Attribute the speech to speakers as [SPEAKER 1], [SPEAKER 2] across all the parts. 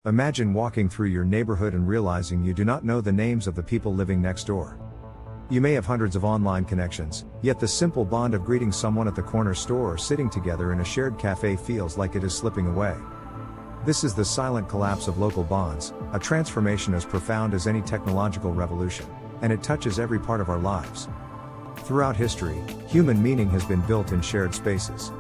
[SPEAKER 1] Imagine walking through your neighborhood and realizing you do not know the names of the people living next door. You may have hundreds of online connections, yet the simple bond of greeting someone at the corner store or sitting together in a shared cafe feels like it is slipping away. This is the silent collapse of local bonds, a transformation as profound as any technological revolution, and it touches every part of our lives. Throughout history, human meaning has been built in shared spaces.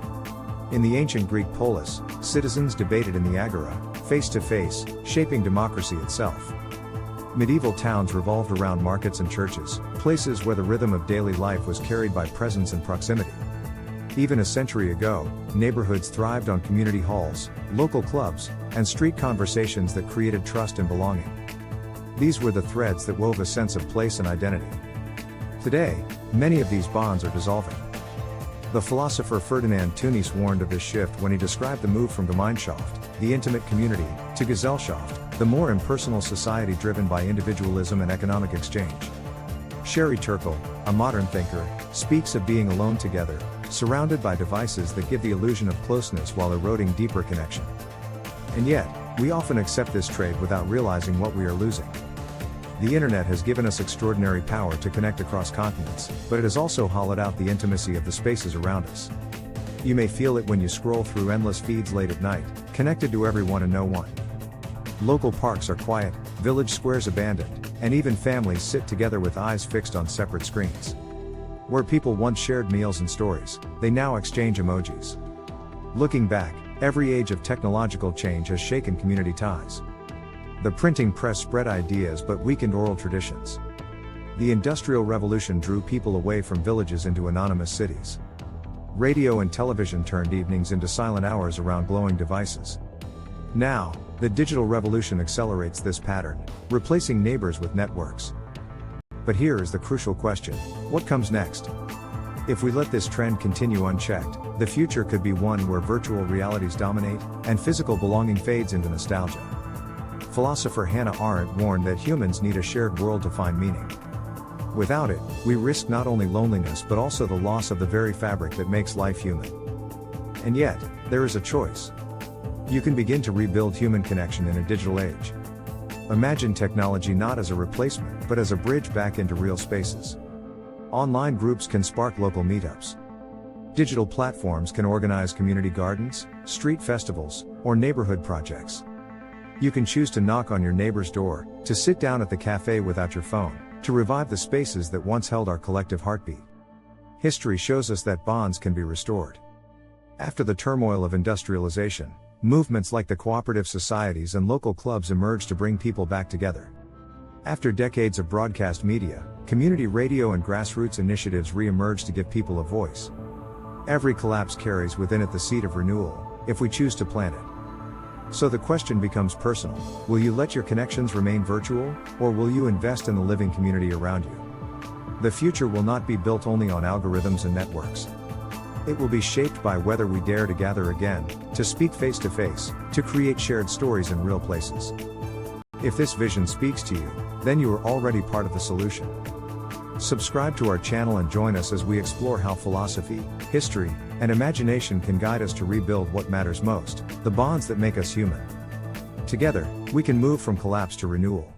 [SPEAKER 1] In the ancient Greek polis, citizens debated in the agora, face to face, shaping democracy itself. Medieval towns revolved around markets and churches, places where the rhythm of daily life was carried by presence and proximity. Even a century ago, neighborhoods thrived on community halls, local clubs, and street conversations that created trust and belonging. These were the threads that wove a sense of place and identity. Today, many of these bonds are dissolving. The philosopher Ferdinand Tönnies warned of this shift when he described the move from Gemeinschaft, the intimate community, to Gesellschaft, the more impersonal society driven by individualism and economic exchange. Sherry Turkle, a modern thinker, speaks of being alone together, surrounded by devices that give the illusion of closeness while eroding deeper connection. And yet, we often accept this trade without realizing what we are losing. The internet has given us extraordinary power to connect across continents, but it has also hollowed out the intimacy of the spaces around us. You may feel it when you scroll through endless feeds late at night, connected to everyone and no one. Local parks are quiet, village squares abandoned, and even families sit together with eyes fixed on separate screens. Where people once shared meals and stories, they now exchange emojis. Looking back, every age of technological change has shaken community ties. The printing press spread ideas but weakened oral traditions. The Industrial Revolution drew people away from villages into anonymous cities. Radio and television turned evenings into silent hours around glowing devices. Now, the digital revolution accelerates this pattern, replacing neighbors with networks. But here is the crucial question: what comes next? If we let this trend continue unchecked, the future could be one where virtual realities dominate, and physical belonging fades into nostalgia. Philosopher Hannah Arendt warned that humans need a shared world to find meaning. Without it, we risk not only loneliness but also the loss of the very fabric that makes life human. And yet, there is a choice. You can begin to rebuild human connection in a digital age. Imagine technology not as a replacement but as a bridge back into real spaces. Online groups can spark local meetups. Digital platforms can organize community gardens, street festivals, or neighborhood projects. You can choose to knock on your neighbor's door, to sit down at the cafe without your phone, to revive the spaces that once held our collective heartbeat. History shows us that bonds can be restored. After the turmoil of industrialization, movements like the cooperative societies and local clubs emerged to bring people back together. After decades of broadcast media, community radio and grassroots initiatives re-emerged to give people a voice. Every collapse carries within it the seed of renewal, if we choose to plant it. So the question becomes personal: will you let your connections remain virtual, or will you invest in the living community around you? The future will not be built only on algorithms and networks. It will be shaped by whether we dare to gather again, to speak face to face, to create shared stories in real places. If this vision speaks to you, then you are already part of the solution. Subscribe to our channel and join us as we explore how philosophy, history, and imagination can guide us to rebuild what matters most, the bonds that make us human. Together, we can move from collapse to renewal.